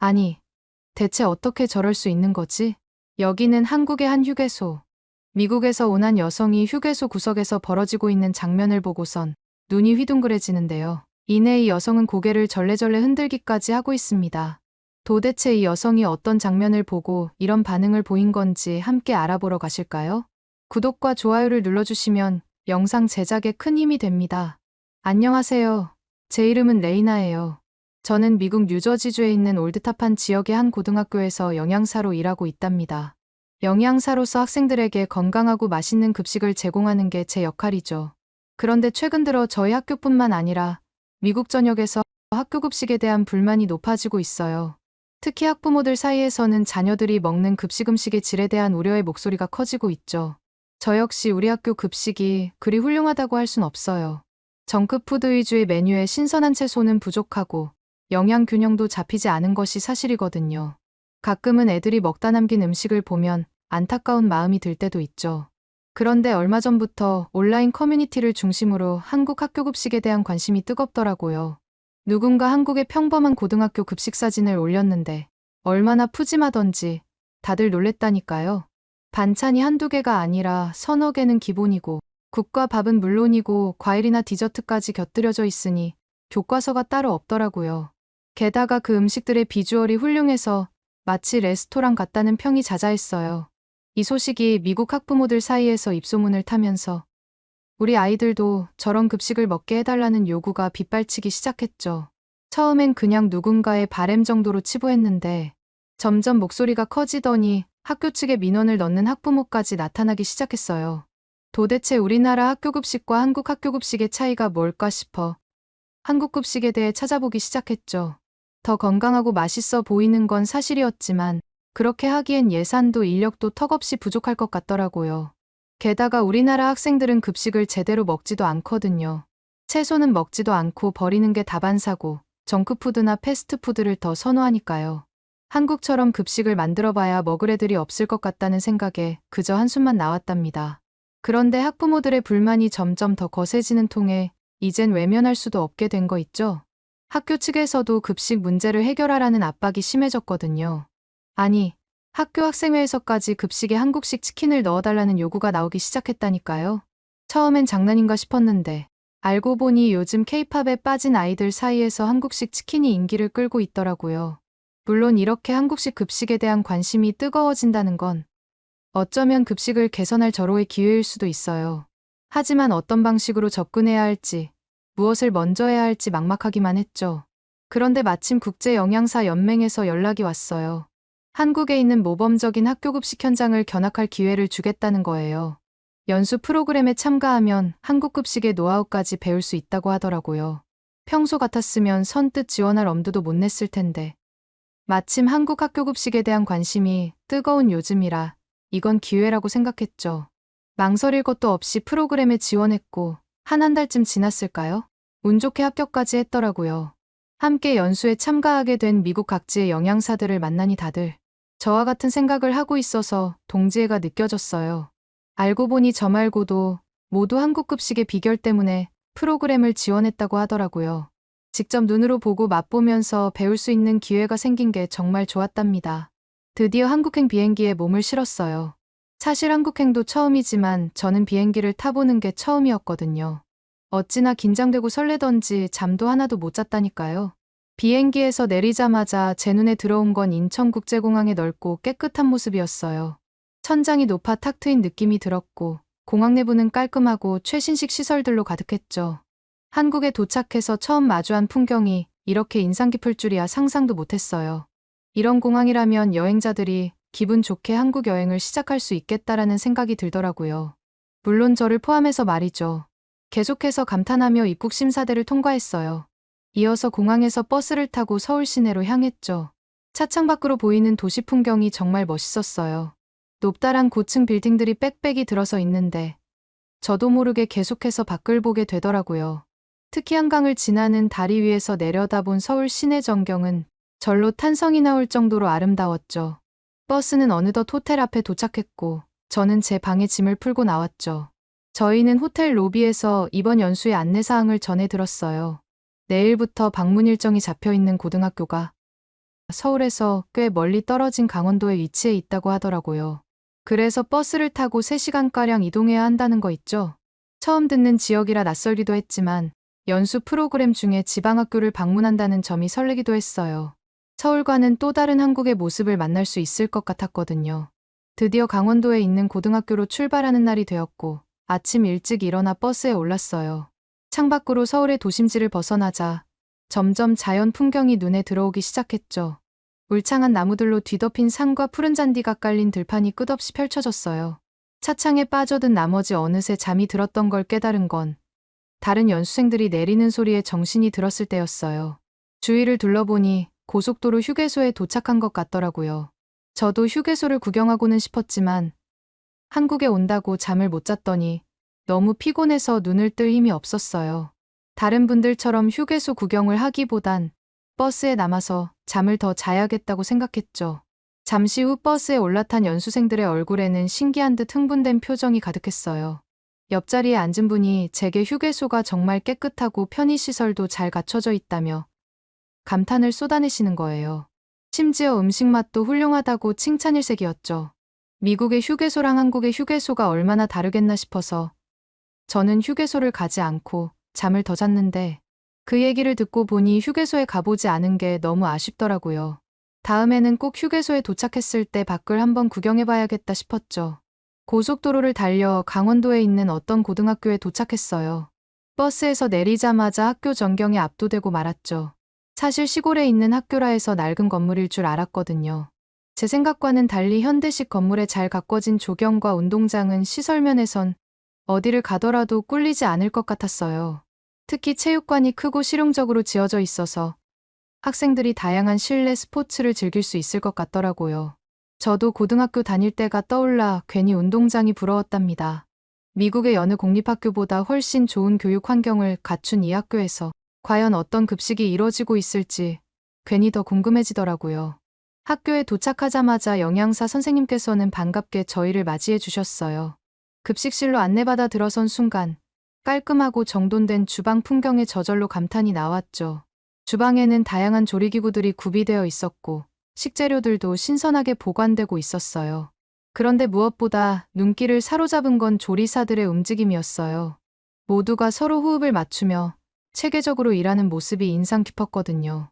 아니, 대체 어떻게 저럴 수 있는 거지? 여기는 한국의 한 휴게소. 미국에서 온 한 여성이 휴게소 구석에서 벌어지고 있는 장면을 보고선 눈이 휘둥그레지는데요. 이내 이 여성은 고개를 절레절레 흔들기까지 하고 있습니다. 도대체 이 여성이 어떤 장면을 보고 이런 반응을 보인 건지 함께 알아보러 가실까요? 구독과 좋아요를 눌러주시면 영상 제작에 큰 힘이 됩니다. 안녕하세요. 제 이름은 레이나예요. 저는 미국 뉴저지주에 있는 올드타판 지역의 한 고등학교에서 영양사로 일하고 있답니다. 영양사로서 학생들에게 건강하고 맛있는 급식을 제공하는 게 제 역할이죠. 그런데 최근 들어 저희 학교뿐만 아니라 미국 전역에서 학교 급식에 대한 불만이 높아지고 있어요. 특히 학부모들 사이에서는 자녀들이 먹는 급식 음식의 질에 대한 우려의 목소리가 커지고 있죠. 저 역시 우리 학교 급식이 그리 훌륭하다고 할 순 없어요. 정크푸드 위주의 메뉴에 신선한 채소는 부족하고 영양 균형도 잡히지 않은 것이 사실이거든요. 가끔은 애들이 먹다 남긴 음식을 보면 안타까운 마음이 들 때도 있죠. 그런데 얼마 전부터 온라인 커뮤니티를 중심으로 한국 학교 급식에 대한 관심이 뜨겁더라고요. 누군가 한국의 평범한 고등학교 급식 사진을 올렸는데 얼마나 푸짐하던지 다들 놀랬다니까요. 반찬이 한두 개가 아니라 서너 개는 기본이고 국과 밥은 물론이고 과일이나 디저트까지 곁들여져 있으니 교과서가 따로 없더라고요. 게다가 그 음식들의 비주얼이 훌륭해서 마치 레스토랑 같다는 평이 자자했어요. 이 소식이 미국 학부모들 사이에서 입소문을 타면서 우리 아이들도 저런 급식을 먹게 해달라는 요구가 빗발치기 시작했죠. 처음엔 그냥 누군가의 바램 정도로 치부했는데 점점 목소리가 커지더니 학교 측에 민원을 넣는 학부모까지 나타나기 시작했어요. 도대체 우리나라 학교 급식과 한국 학교 급식의 차이가 뭘까 싶어 한국 급식에 대해 찾아보기 시작했죠. 더 건강하고 맛있어 보이는 건 사실이었지만 그렇게 하기엔 예산도 인력도 턱없이 부족할 것 같더라고요. 게다가 우리나라 학생들은 급식을 제대로 먹지도 않거든요. 채소는 먹지도 않고 버리는 게 다반사고 정크푸드나 패스트푸드를 더 선호하니까요. 한국처럼 급식을 만들어봐야 먹을 애들이 없을 것 같다는 생각에 그저 한숨만 나왔답니다. 그런데 학부모들의 불만이 점점 더 거세지는 통에 이젠 외면할 수도 없게 된 거 있죠? 학교 측에서도 급식 문제를 해결하라는 압박이 심해졌거든요. 아니, 학교 학생회에서까지 급식에 한국식 치킨을 넣어달라는 요구가 나오기 시작했다니까요. 처음엔 장난인가 싶었는데 알고 보니 요즘 케이팝에 빠진 아이들 사이에서 한국식 치킨이 인기를 끌고 있더라고요. 물론 이렇게 한국식 급식에 대한 관심이 뜨거워진다는 건 어쩌면 급식을 개선할 절호의 기회일 수도 있어요. 하지만 어떤 방식으로 접근해야 할지, 무엇을 먼저 해야 할지 막막하기만 했죠. 그런데 마침 국제영양사연맹에서 연락이 왔어요. 한국에 있는 모범적인 학교 급식 현장을 견학할 기회를 주겠다는 거예요. 연수 프로그램에 참가하면 한국 급식의 노하우까지 배울 수 있다고 하더라고요. 평소 같았으면 선뜻 지원할 엄두도 못 냈을 텐데. 마침 한국 학교 급식에 대한 관심이 뜨거운 요즘이라 이건 기회라고 생각했죠. 망설일 것도 없이 프로그램에 지원했고 한 달쯤 지났을까요? 운 좋게 합격까지 했더라고요. 함께 연수에 참가하게 된 미국 각지의 영양사들을 만나니 다들 저와 같은 생각을 하고 있어서 동지애가 느껴졌어요. 알고 보니 저 말고도 모두 한국 급식의 비결 때문에 프로그램을 지원했다고 하더라고요. 직접 눈으로 보고 맛보면서 배울 수 있는 기회가 생긴 게 정말 좋았답니다. 드디어 한국행 비행기에 몸을 실었어요. 사실 한국행도 처음이지만 저는 비행기를 타보는 게 처음이었거든요. 어찌나 긴장되고 설레던지 잠도 하나도 못 잤다니까요. 비행기에서 내리자마자 제 눈에 들어온 건 인천국제공항의 넓고 깨끗한 모습이었어요. 천장이 높아 탁 트인 느낌이 들었고 공항 내부는 깔끔하고 최신식 시설들로 가득했죠. 한국에 도착해서 처음 마주한 풍경이 이렇게 인상 깊을 줄이야 상상도 못했어요. 이런 공항이라면 여행자들이 기분 좋게 한국 여행을 시작할 수 있겠다라는 생각이 들더라고요. 물론 저를 포함해서 말이죠. 계속해서 감탄하며 입국 심사대를 통과했어요. 이어서 공항에서 버스를 타고 서울 시내로 향했죠. 차창 밖으로 보이는 도시 풍경이 정말 멋있었어요. 높다란 고층 빌딩들이 빽빽이 들어서 있는데 저도 모르게 계속해서 밖을 보게 되더라고요. 특히 한강을 지나는 다리 위에서 내려다본 서울 시내 전경은 절로 탄성이 나올 정도로 아름다웠죠. 버스는 어느덧 호텔 앞에 도착했고 저는 제 방에 짐을 풀고 나왔죠. 저희는 호텔 로비에서 이번 연수의 안내사항을 전해 들었어요. 내일부터 방문 일정이 잡혀있는 고등학교가 서울에서 꽤 멀리 떨어진 강원도에 위치해 있다고 하더라고요. 그래서 버스를 타고 3시간가량 이동해야 한다는 거 있죠? 처음 듣는 지역이라 낯설기도 했지만 연수 프로그램 중에 지방학교를 방문한다는 점이 설레기도 했어요. 서울과는 또 다른 한국의 모습을 만날 수 있을 것 같았거든요. 드디어 강원도에 있는 고등학교로 출발하는 날이 되었고 아침 일찍 일어나 버스에 올랐어요. 창밖으로 서울의 도심지를 벗어나자 점점 자연 풍경이 눈에 들어오기 시작했죠. 울창한 나무들로 뒤덮인 산과 푸른 잔디가 깔린 들판이 끝없이 펼쳐졌어요. 차창에 빠져든 나머지 어느새 잠이 들었던 걸 깨달은 건 다른 연수생들이 내리는 소리에 정신이 들었을 때였어요. 주위를 둘러보니 고속도로 휴게소에 도착한 것 같더라고요. 저도 휴게소를 구경하고는 싶었지만 한국에 온다고 잠을 못 잤더니 너무 피곤해서 눈을 뜰 힘이 없었어요. 다른 분들처럼 휴게소 구경을 하기보단 버스에 남아서 잠을 더 자야겠다고 생각했죠. 잠시 후 버스에 올라탄 연수생들의 얼굴에는 신기한 듯 흥분된 표정이 가득했어요. 옆자리에 앉은 분이 제게 휴게소가 정말 깨끗하고 편의시설도 잘 갖춰져 있다며 감탄을 쏟아내시는 거예요. 심지어 음식 맛도 훌륭하다고 칭찬일색이었죠. 미국의 휴게소랑 한국의 휴게소가 얼마나 다르겠나 싶어서 저는 휴게소를 가지 않고 잠을 더 잤는데 그 얘기를 듣고 보니 휴게소에 가보지 않은 게 너무 아쉽더라고요. 다음에는 꼭 휴게소에 도착했을 때 밖을 한번 구경해봐야겠다 싶었죠. 고속도로를 달려 강원도에 있는 어떤 고등학교에 도착했어요. 버스에서 내리자마자 학교 전경에 압도되고 말았죠. 사실 시골에 있는 학교라 해서 낡은 건물일 줄 알았거든요. 제 생각과는 달리 현대식 건물에 잘 가꿔진 조경과 운동장은 시설면에선 어디를 가더라도 꿀리지 않을 것 같았어요. 특히 체육관이 크고 실용적으로 지어져 있어서 학생들이 다양한 실내 스포츠를 즐길 수 있을 것 같더라고요. 저도 고등학교 다닐 때가 떠올라 괜히 운동장이 부러웠답니다. 미국의 여느 공립학교보다 훨씬 좋은 교육 환경을 갖춘 이 학교에서 과연 어떤 급식이 이뤄지고 있을지 괜히 더 궁금해지더라고요. 학교에 도착하자마자 영양사 선생님께서는 반갑게 저희를 맞이해 주셨어요. 급식실로 안내받아 들어선 순간 깔끔하고 정돈된 주방 풍경에 저절로 감탄이 나왔죠. 주방에는 다양한 조리기구들이 구비되어 있었고 식재료들도 신선하게 보관되고 있었어요. 그런데 무엇보다 눈길을 사로잡은 건 조리사들의 움직임이었어요. 모두가 서로 호흡을 맞추며 체계적으로 일하는 모습이 인상 깊었거든요.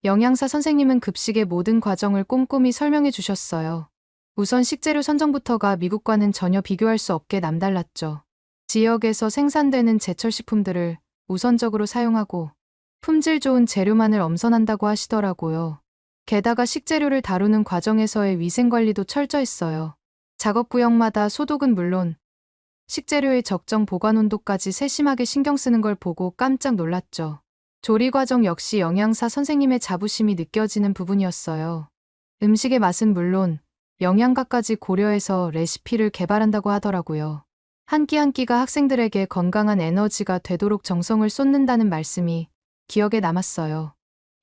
영양사 선생님은 급식의 모든 과정을 꼼꼼히 설명해 주셨어요. 우선 식재료 선정부터가 미국과는 전혀 비교할 수 없게 남달랐죠. 지역에서 생산되는 제철 식품들을 우선적으로 사용하고 품질 좋은 재료만을 엄선한다고 하시더라고요. 게다가 식재료를 다루는 과정에서의 위생관리도 철저했어요. 작업 구역마다 소독은 물론 식재료의 적정 보관 온도까지 세심하게 신경 쓰는 걸 보고 깜짝 놀랐죠. 조리 과정 역시 영양사 선생님의 자부심이 느껴지는 부분이었어요. 음식의 맛은 물론 영양가까지 고려해서 레시피를 개발한다고 하더라고요. 한 끼 한 끼가 학생들에게 건강한 에너지가 되도록 정성을 쏟는다는 말씀이 기억에 남았어요.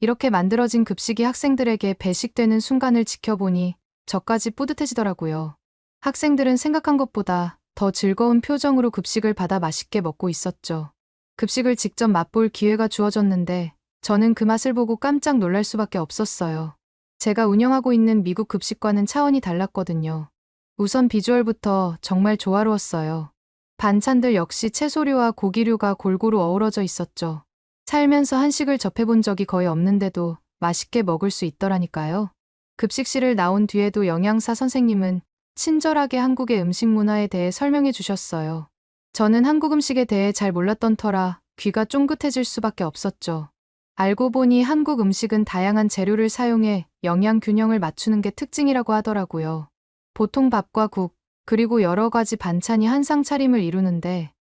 이렇게 만들어진 급식이 학생들에게 배식되는 순간을 지켜보니 저까지 뿌듯해지더라고요. 학생들은 생각한 것보다 더 즐거운 표정으로 급식을 받아 맛있게 먹고 있었죠. 급식을 직접 맛볼 기회가 주어졌는데 저는 그 맛을 보고 깜짝 놀랄 수밖에 없었어요. 제가 운영하고 있는 미국 급식과는 차원이 달랐거든요. 우선 비주얼부터 정말 조화로웠어요. 반찬들 역시 채소류와 고기류가 골고루 어우러져 있었죠. 살면서 한식을 접해본 적이 거의 없는데도 맛있게 먹을 수 있더라니까요. 급식실을 나온 뒤에도 영양사 선생님은 친절하게 한국의 음식 문화에 대해 설명해 주셨어요. 저는 한국 음식에 대해 잘 몰랐던 터라 귀가 쫑긋해질 수밖에 없었죠. 알고 보니 한국 음식은 다양한 재료를 사용해 영양 균형을 맞추는 게 특징이라고 하더라고요. 보통 밥과 국, 그리고 여러 가지 반찬이 한 상 차림을 이루는데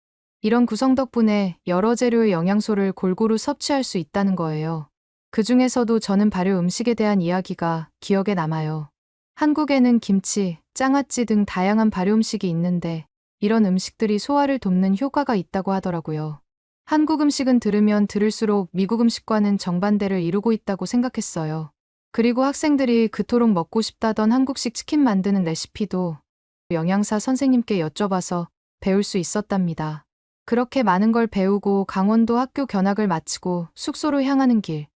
이런 구성 덕분에 여러 재료의 영양소를 골고루 섭취할 수 있다는 거예요. 그 중에서도 저는 발효 음식에 대한 이야기가 기억에 남아요. 한국에는 김치, 장아찌 등 다양한 발효 음식이 있는데 이런 음식들이 소화를 돕는 효과가 있다고 하더라고요. 한국 음식은 들으면 들을수록 미국 음식과는 정반대를 이루고 있다고 생각했어요. 그리고 학생들이 그토록 먹고 싶다던 한국식 치킨 만드는 레시피도 영양사 선생님께 여쭤봐서 배울 수 있었답니다. 그렇게 많은 걸 배우고 강원도 학교 견학을 마치고 숙소로 향하는 길.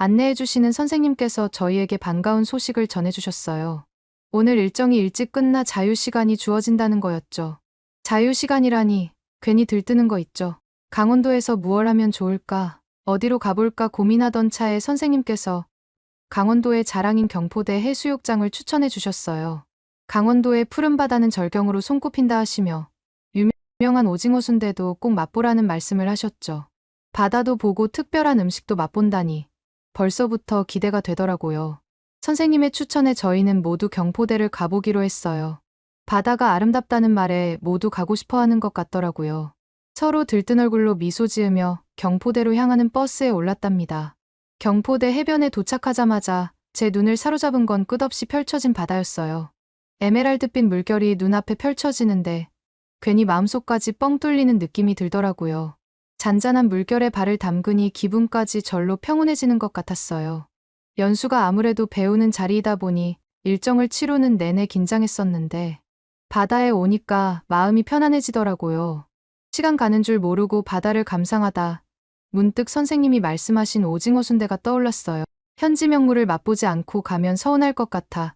안내해주시는 선생님께서 저희에게 반가운 소식을 전해주셨어요. 오늘 일정이 일찍 끝나 자유시간이 주어진다는 거였죠. 자유시간이라니 괜히 들뜨는 거 있죠. 강원도에서 무얼 하면 좋을까, 어디로 가볼까 고민하던 차에 선생님께서 강원도의 자랑인 경포대 해수욕장을 추천해 주셨어요. 강원도의 푸른 바다는 절경으로 손꼽힌다 하시며 유명한 오징어 순대도 꼭 맛보라는 말씀을 하셨죠. 바다도 보고 특별한 음식도 맛본다니 벌써부터 기대가 되더라고요. 선생님의 추천에 저희는 모두 경포대를 가보기로 했어요. 바다가 아름답다는 말에 모두 가고 싶어 하는 것 같더라고요. 서로 들뜬 얼굴로 미소 지으며 경포대로 향하는 버스에 올랐답니다. 경포대 해변에 도착하자마자 제 눈을 사로잡은 건 끝없이 펼쳐진 바다였어요. 에메랄드빛 물결이 눈앞에 펼쳐지는데 괜히 마음속까지 뻥 뚫리는 느낌이 들더라고요. 잔잔한 물결에 발을 담그니 기분까지 절로 평온해지는 것 같았어요. 연수가 아무래도 배우는 자리이다 보니 일정을 치루는 내내 긴장했었는데 바다에 오니까 마음이 편안해지더라고요. 시간 가는 줄 모르고 바다를 감상하다 문득 선생님이 말씀하신 오징어 순대가 떠올랐어요. 현지 명물을 맛보지 않고 가면 서운할 것 같아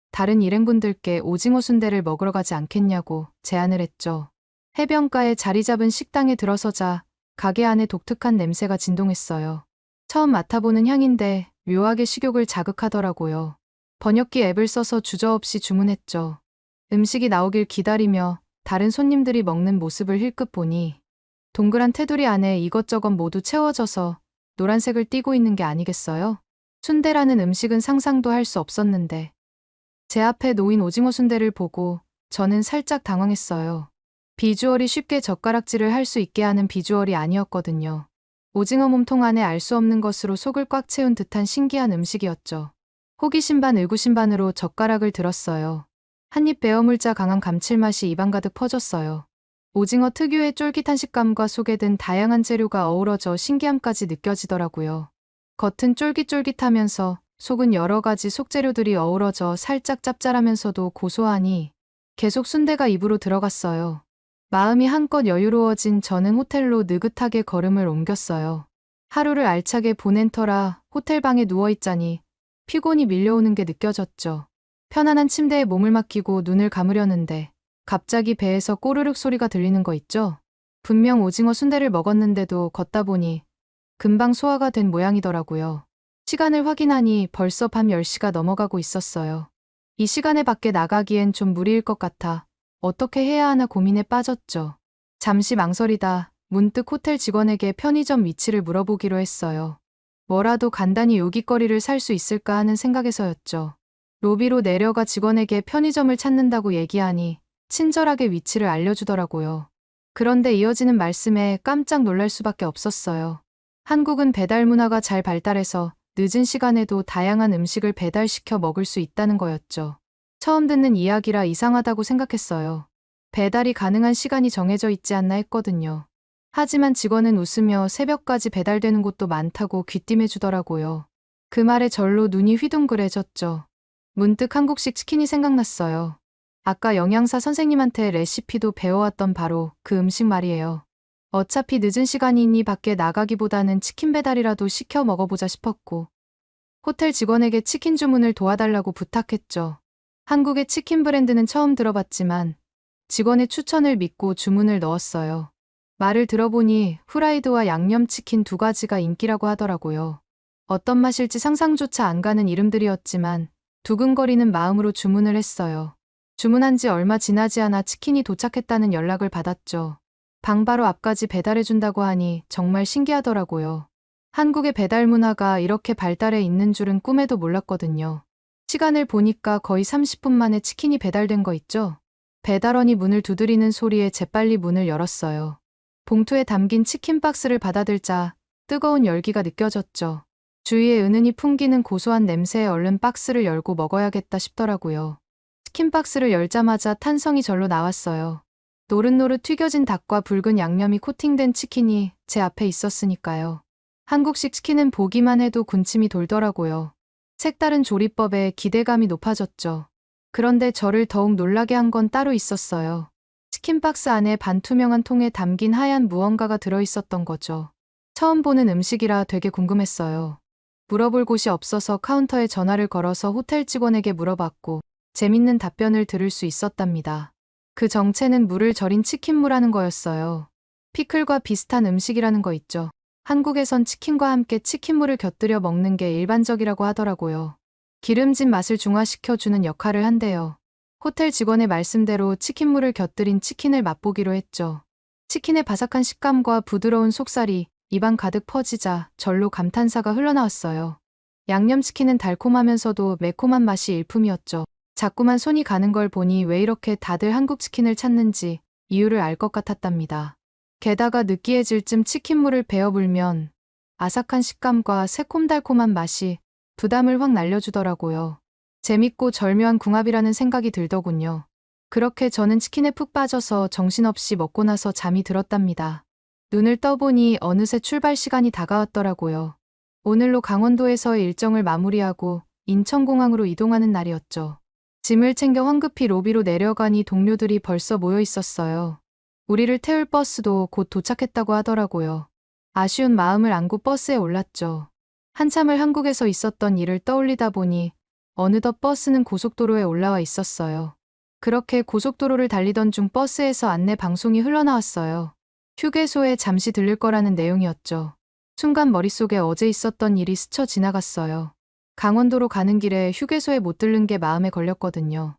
다른 일행분들께 오징어 순대를 먹으러 가지 않겠냐고 제안을 했죠. 해변가에 자리 잡은 식당에 들어서자 가게 안에 독특한 냄새가 진동했어요. 처음 맡아보는 향인데 묘하게 식욕을 자극하더라고요. 번역기 앱을 써서 주저없이 주문했죠. 음식이 나오길 기다리며 다른 손님들이 먹는 모습을 힐끗 보니 동그란 테두리 안에 이것저것 모두 채워져서 노란색을 띠고 있는 게 아니겠어요? 순대라는 음식은 상상도 할 수 없었는데 제 앞에 놓인 오징어 순대를 보고 저는 살짝 당황했어요. 비주얼이 쉽게 젓가락질을 할 수 있게 하는 비주얼이 아니었거든요. 오징어 몸통 안에 알 수 없는 것으로 속을 꽉 채운 듯한 신기한 음식이었죠. 호기심 반 의구심 반으로 젓가락을 들었어요. 한입 베어 물자 강한 감칠맛이 입안 가득 퍼졌어요. 오징어 특유의 쫄깃한 식감과 속에 든 다양한 재료가 어우러져 신기함까지 느껴지더라고요. 겉은 쫄깃쫄깃하면서 속은 여러 가지 속재료들이 어우러져 살짝 짭짤하면서도 고소하니 계속 순대가 입으로 들어갔어요. 마음이 한껏 여유로워진 저는 호텔로 느긋하게 걸음을 옮겼어요. 하루를 알차게 보낸 터라 호텔방에 누워있자니 피곤이 밀려오는 게 느껴졌죠. 편안한 침대에 몸을 맡기고 눈을 감으려는데 갑자기 배에서 꼬르륵 소리가 들리는 거 있죠? 분명 오징어 순대를 먹었는데도 걷다 보니 금방 소화가 된 모양이더라고요. 시간을 확인하니 벌써 밤 10시가 넘어가고 있었어요. 이 시간에 밖에 나가기엔 좀 무리일 것 같아 어떻게 해야 하나 고민에 빠졌죠. 잠시 망설이다 문득 호텔 직원에게 편의점 위치를 물어보기로 했어요. 뭐라도 간단히 요깃거리를 살 수 있을까 하는 생각에서였죠. 로비로 내려가 직원에게 편의점을 찾는다고 얘기하니 친절하게 위치를 알려주더라고요. 그런데 이어지는 말씀에 깜짝 놀랄 수밖에 없었어요. 한국은 배달 문화가 잘 발달해서 늦은 시간에도 다양한 음식을 배달시켜 먹을 수 있다는 거였죠. 처음 듣는 이야기라 이상하다고 생각했어요. 배달이 가능한 시간이 정해져 있지 않나 했거든요. 하지만 직원은 웃으며 새벽까지 배달되는 곳도 많다고 귀띔해 주더라고요. 그 말에 절로 눈이 휘둥그레졌죠. 문득 한국식 치킨이 생각났어요. 아까 영양사 선생님한테 레시피도 배워왔던 바로 그 음식 말이에요. 어차피 늦은 시간이니 밖에 나가기보다는 치킨 배달이라도 시켜 먹어보자 싶었고 호텔 직원에게 치킨 주문을 도와달라고 부탁했죠. 한국의 치킨 브랜드는 처음 들어봤지만 직원의 추천을 믿고 주문을 넣었어요. 말을 들어보니 후라이드와 양념치킨 두 가지가 인기라고 하더라고요. 어떤 맛일지 상상조차 안 가는 이름들이었지만 두근거리는 마음으로 주문을 했어요. 주문한 지 얼마 지나지 않아 치킨이 도착했다는 연락을 받았죠. 방 바로 앞까지 배달해준다고 하니 정말 신기하더라고요. 한국의 배달 문화가 이렇게 발달해 있는 줄은 꿈에도 몰랐거든요. 시간을 보니까 거의 30분 만에 치킨이 배달된 거 있죠? 배달원이 문을 두드리는 소리에 재빨리 문을 열었어요. 봉투에 담긴 치킨 박스를 받아들자 뜨거운 열기가 느껴졌죠. 주위에 은은히 풍기는 고소한 냄새에 얼른 박스를 열고 먹어야겠다 싶더라고요. 치킨 박스를 열자마자 탄성이 절로 나왔어요. 노릇노릇 튀겨진 닭과 붉은 양념이 코팅된 치킨이 제 앞에 있었으니까요. 한국식 치킨은 보기만 해도 군침이 돌더라고요. 색다른 조리법에 기대감이 높아졌죠. 그런데 저를 더욱 놀라게 한 건 따로 있었어요. 치킨 박스 안에 반투명한 통에 담긴 하얀 무언가가 들어있었던 거죠. 처음 보는 음식이라 되게 궁금했어요. 물어볼 곳이 없어서 카운터에 전화를 걸어서 호텔 직원에게 물어봤고 재밌는 답변을 들을 수 있었답니다. 그 정체는 물을 절인 치킨무라는 거였어요. 피클과 비슷한 음식이라는 거 있죠. 한국에선 치킨과 함께 치킨무를 곁들여 먹는 게 일반적이라고 하더라고요. 기름진 맛을 중화시켜주는 역할을 한대요. 호텔 직원의 말씀대로 치킨무를 곁들인 치킨을 맛보기로 했죠. 치킨의 바삭한 식감과 부드러운 속살이 입안 가득 퍼지자 절로 감탄사가 흘러나왔어요. 양념치킨은 달콤하면서도 매콤한 맛이 일품이었죠. 자꾸만 손이 가는 걸 보니 왜 이렇게 다들 한국 치킨을 찾는지 이유를 알 것 같았답니다. 게다가 느끼해질 쯤 치킨무를 베어 불면 아삭한 식감과 새콤달콤한 맛이 부담을 확 날려주더라고요. 재밌고 절묘한 궁합이라는 생각이 들더군요. 그렇게 저는 치킨에 푹 빠져서 정신없이 먹고 나서 잠이 들었답니다. 눈을 떠보니 어느새 출발 시간이 다가왔더라고요. 오늘로 강원도에서의 일정을 마무리하고 인천공항으로 이동하는 날이었죠. 짐을 챙겨 황급히 로비로 내려가니 동료들이 벌써 모여 있었어요. 우리를 태울 버스도 곧 도착했다고 하더라고요. 아쉬운 마음을 안고 버스에 올랐죠. 한참을 한국에서 있었던 일을 떠올리다 보니 어느덧 버스는 고속도로에 올라와 있었어요. 그렇게 고속도로를 달리던 중 버스에서 안내 방송이 흘러나왔어요. 휴게소에 잠시 들릴 거라는 내용이었죠. 순간 머릿속에 어제 있었던 일이 스쳐 지나갔어요. 강원도로 가는 길에 휴게소에 못 들른 게 마음에 걸렸거든요.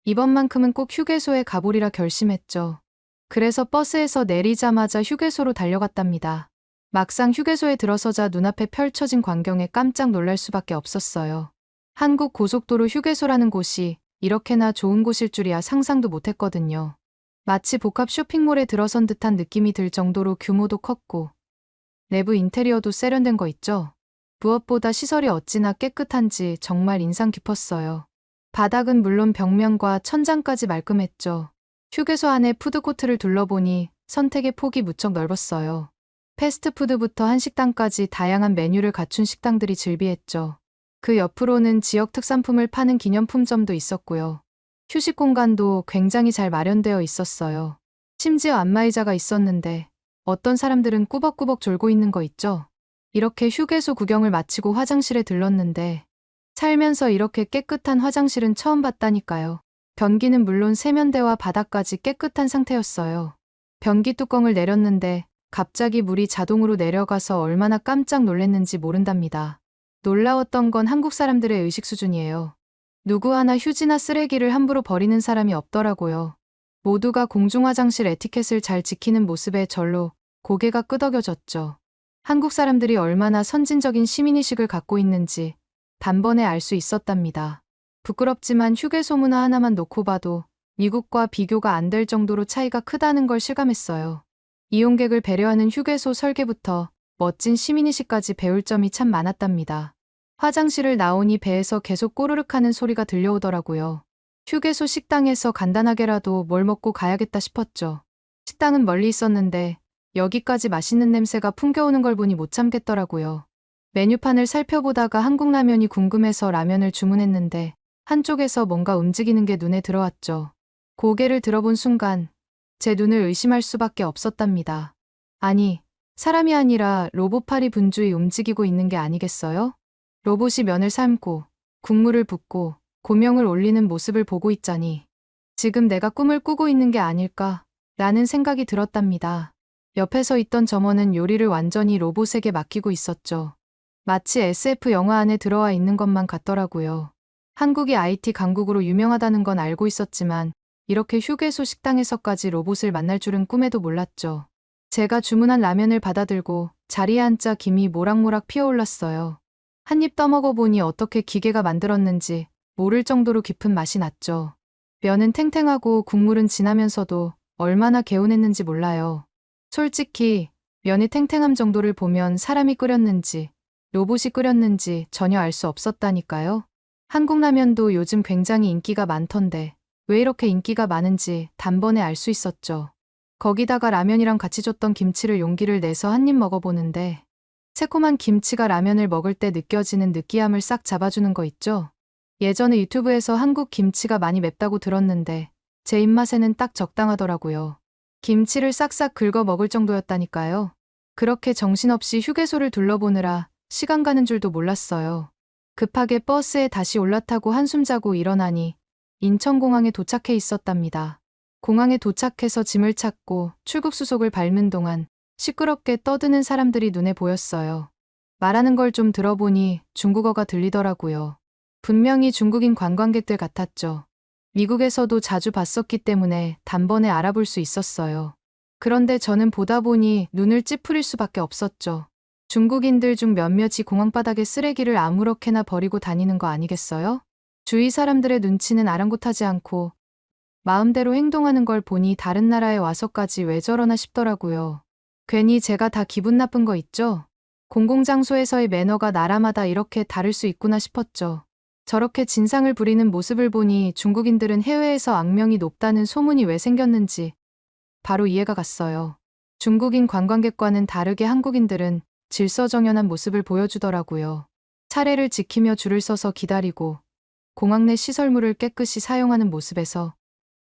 이번만큼은 꼭 휴게소에 가보리라 결심했죠. 그래서 버스에서 내리자마자 휴게소로 달려갔답니다. 막상 휴게소에 들어서자 눈앞에 펼쳐진 광경에 깜짝 놀랄 수밖에 없었어요. 한국 고속도로 휴게소라는 곳이 이렇게나 좋은 곳일 줄이야 상상도 못했거든요. 마치 복합 쇼핑몰에 들어선 듯한 느낌이 들 정도로 규모도 컸고 내부 인테리어도 세련된 거 있죠? 무엇보다 시설이 어찌나 깨끗한지 정말 인상 깊었어요. 바닥은 물론 벽면과 천장까지 말끔했죠. 휴게소 안에 푸드코트를 둘러보니 선택의 폭이 무척 넓었어요. 패스트푸드부터 한식당까지 다양한 메뉴를 갖춘 식당들이 즐비했죠. 그 옆으로는 지역 특산품을 파는 기념품점도 있었고요. 휴식 공간도 굉장히 잘 마련되어 있었어요. 심지어 안마의자가 있었는데 어떤 사람들은 꾸벅꾸벅 졸고 있는 거 있죠? 이렇게 휴게소 구경을 마치고 화장실에 들렀는데 살면서 이렇게 깨끗한 화장실은 처음 봤다니까요. 변기는 물론 세면대와 바닥까지 깨끗한 상태였어요. 변기 뚜껑을 내렸는데 갑자기 물이 자동으로 내려가서 얼마나 깜짝 놀랐는지 모른답니다. 놀라웠던 건 한국 사람들의 의식 수준이에요. 누구 하나 휴지나 쓰레기를 함부로 버리는 사람이 없더라고요. 모두가 공중화장실 에티켓을 잘 지키는 모습에 절로 고개가 끄덕여졌죠. 한국 사람들이 얼마나 선진적인 시민의식을 갖고 있는지 단번에 알 수 있었답니다. 부끄럽지만 휴게소 문화 하나만 놓고 봐도 미국과 비교가 안 될 정도로 차이가 크다는 걸 실감했어요. 이용객을 배려하는 휴게소 설계부터 멋진 시민의식까지 배울 점이 참 많았답니다. 화장실을 나오니 배에서 계속 꼬르륵 하는 소리가 들려오더라고요. 휴게소 식당에서 간단하게라도 뭘 먹고 가야겠다 싶었죠. 식당은 멀리 있었는데 여기까지 맛있는 냄새가 풍겨오는 걸 보니 못 참겠더라고요. 메뉴판을 살펴보다가 한국 라면이 궁금해서 라면을 주문했는데 한쪽에서 뭔가 움직이는 게 눈에 들어왔죠. 고개를 들어본 순간 제 눈을 의심할 수밖에 없었답니다. 아니, 사람이 아니라 로봇팔이 분주히 움직이고 있는 게 아니겠어요? 로봇이 면을 삶고 국물을 붓고 고명을 올리는 모습을 보고 있자니 지금 내가 꿈을 꾸고 있는 게 아닐까 라는 생각이 들었답니다. 옆에 서 있던 점원은 요리를 완전히 로봇에게 맡기고 있었죠. 마치 SF 영화 안에 들어와 있는 것만 같더라고요. 한국이 IT 강국으로 유명하다는 건 알고 있었지만 이렇게 휴게소 식당에서까지 로봇을 만날 줄은 꿈에도 몰랐죠. 제가 주문한 라면을 받아들고 자리에 앉자 김이 모락모락 피어올랐어요. 한 입 떠먹어보니 어떻게 기계가 만들었는지 모를 정도로 깊은 맛이 났죠. 면은 탱탱하고 국물은 진하면서도 얼마나 개운했는지 몰라요. 솔직히 면이 탱탱함 정도를 보면 사람이 끓였는지 로봇이 끓였는지 전혀 알 수 없었다니까요. 한국 라면도 요즘 굉장히 인기가 많던데 왜 이렇게 인기가 많은지 단번에 알 수 있었죠. 거기다가 라면이랑 같이 줬던 김치를 용기를 내서 한 입 먹어보는데 새콤한 김치가 라면을 먹을 때 느껴지는 느끼함을 싹 잡아주는 거 있죠? 예전에 유튜브에서 한국 김치가 많이 맵다고 들었는데 제 입맛에는 딱 적당하더라고요. 김치를 싹싹 긁어 먹을 정도였다니까요. 그렇게 정신없이 휴게소를 둘러보느라 시간 가는 줄도 몰랐어요. 급하게 버스에 다시 올라타고 한숨 자고 일어나니 인천공항에 도착해 있었답니다. 공항에 도착해서 짐을 찾고 출국수속을 밟는 동안 시끄럽게 떠드는 사람들이 눈에 보였어요. 말하는 걸 좀 들어보니 중국어가 들리더라고요. 분명히 중국인 관광객들 같았죠. 미국에서도 자주 봤었기 때문에 단번에 알아볼 수 있었어요. 그런데 저는 보다 보니 눈을 찌푸릴 수밖에 없었죠. 중국인들 중 몇몇이 공항바닥에 쓰레기를 아무렇게나 버리고 다니는 거 아니겠어요? 주위 사람들의 눈치는 아랑곳하지 않고 마음대로 행동하는 걸 보니 다른 나라에 와서까지 왜 저러나 싶더라고요. 괜히 제가 다 기분 나쁜 거 있죠? 공공장소에서의 매너가 나라마다 이렇게 다를 수 있구나 싶었죠. 저렇게 진상을 부리는 모습을 보니 중국인들은 해외에서 악명이 높다는 소문이 왜 생겼는지 바로 이해가 갔어요. 중국인 관광객과는 다르게 한국인들은 질서정연한 모습을 보여주더라고요. 차례를 지키며 줄을 서서 기다리고 공항 내 시설물을 깨끗이 사용하는 모습에서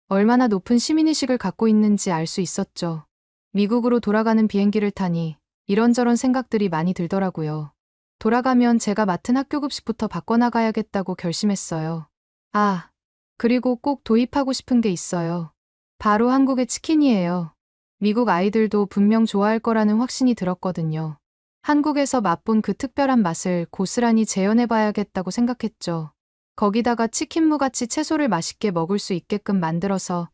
얼마나 높은 시민의식을 갖고 있는지 알 수 있었죠. 미국으로 돌아가는 비행기를 타니 이런저런 생각들이 많이 들더라고요. 돌아가면 제가 맡은 학교 급식부터 바꿔나가야겠다고 결심했어요. 아, 그리고 꼭 도입하고 싶은 게 있어요. 바로 한국의 치킨이에요. 미국 아이들도 분명 좋아할 거라는 확신이 들었거든요. 한국에서 맛본 그 특별한 맛을 고스란히 재현해봐야겠다고 생각했죠. 거기다가 치킨무같이 채소를 맛있게 먹을 수 있게끔 만들어서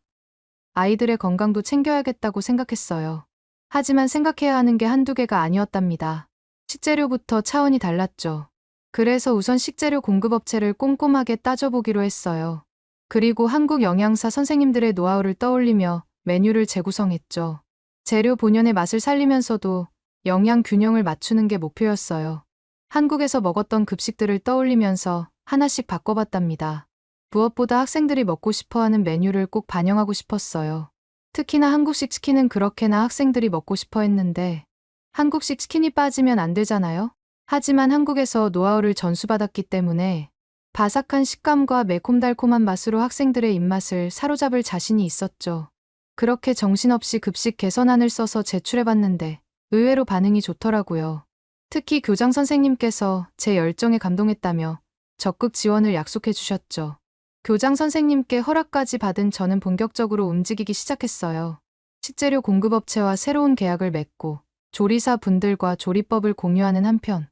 아이들의 건강도 챙겨야겠다고 생각했어요. 하지만 생각해야 하는 게 한두 개가 아니었답니다. 식재료부터 차원이 달랐죠. 그래서 우선 식재료 공급업체를 꼼꼼하게 따져보기로 했어요. 그리고 한국 영양사 선생님들의 노하우를 떠올리며 메뉴를 재구성했죠. 재료 본연의 맛을 살리면서도 영양 균형을 맞추는 게 목표였어요. 한국에서 먹었던 급식들을 떠올리면서 하나씩 바꿔봤답니다. 무엇보다 학생들이 먹고 싶어하는 메뉴를 꼭 반영하고 싶었어요. 특히나 한국식 치킨은 그렇게나 학생들이 먹고 싶어 했는데 한국식 치킨이 빠지면 안 되잖아요? 하지만 한국에서 노하우를 전수받았기 때문에 바삭한 식감과 매콤달콤한 맛으로 학생들의 입맛을 사로잡을 자신이 있었죠. 그렇게 정신없이 급식 개선안을 써서 제출해봤는데 의외로 반응이 좋더라고요. 특히 교장 선생님께서 제 열정에 감동했다며 적극 지원을 약속해 주셨죠. 교장 선생님께 허락까지 받은 저는 본격적으로 움직이기 시작했어요. 식재료 공급업체와 새로운 계약을 맺고 조리사 분들과 조리법을 공유하는 한편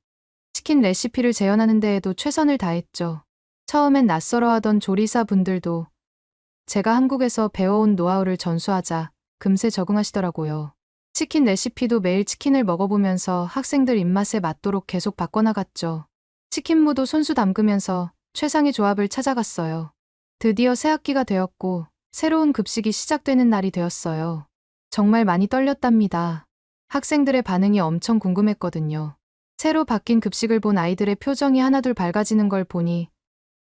치킨 레시피를 재현하는 데에도 최선을 다했죠. 처음엔 낯설어하던 조리사 분들도 제가 한국에서 배워온 노하우를 전수하자 금세 적응하시더라고요. 치킨 레시피도 매일 치킨을 먹어보면서 학생들 입맛에 맞도록 계속 바꿔나갔죠. 치킨무도 손수 담그면서 최상의 조합을 찾아갔어요. 드디어 새 학기가 되었고 새로운 급식이 시작되는 날이 되었어요. 정말 많이 떨렸답니다. 학생들의 반응이 엄청 궁금했거든요. 새로 바뀐 급식을 본 아이들의 표정이 하나둘 밝아지는 걸 보니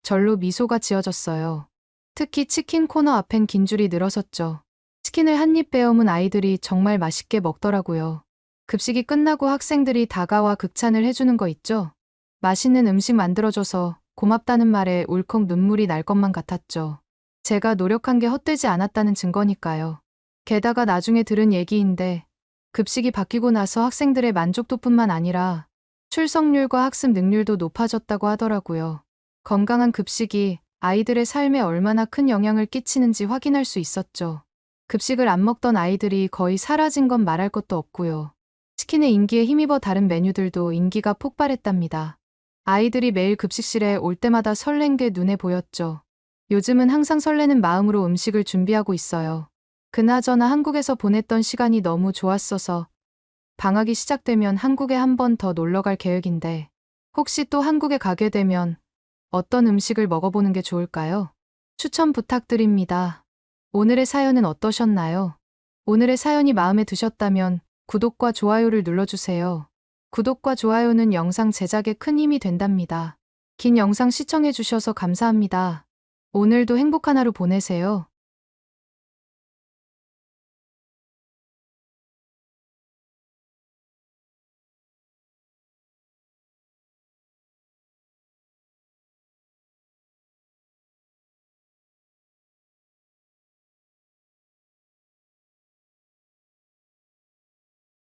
절로 미소가 지어졌어요. 특히 치킨 코너 앞엔 긴 줄이 늘어섰죠. 치킨을 한 입 베어문 아이들이 정말 맛있게 먹더라고요. 급식이 끝나고 학생들이 다가와 극찬을 해주는 거 있죠? 맛있는 음식 만들어줘서 고맙다는 말에 울컥 눈물이 날 것만 같았죠. 제가 노력한 게 헛되지 않았다는 증거니까요. 게다가 나중에 들은 얘기인데 급식이 바뀌고 나서 학생들의 만족도뿐만 아니라 출석률과 학습 능률도 높아졌다고 하더라고요. 건강한 급식이 아이들의 삶에 얼마나 큰 영향을 끼치는지 확인할 수 있었죠. 급식을 안 먹던 아이들이 거의 사라진 건 말할 것도 없고요. 치킨의 인기에 힘입어 다른 메뉴들도 인기가 폭발했답니다. 아이들이 매일 급식실에 올 때마다 설렌 게 눈에 보였죠. 요즘은 항상 설레는 마음으로 음식을 준비하고 있어요. 그나저나 한국에서 보냈던 시간이 너무 좋았어서 방학이 시작되면 한국에 한 번 더 놀러 갈 계획인데 혹시 또 한국에 가게 되면 어떤 음식을 먹어보는 게 좋을까요? 추천 부탁드립니다. 오늘의 사연은 어떠셨나요? 오늘의 사연이 마음에 드셨다면 구독과 좋아요를 눌러주세요. 구독과 좋아요는 영상 제작에 큰 힘이 된답니다. 긴 영상 시청해주셔서 감사합니다. 오늘도 행복한 하루 보내세요.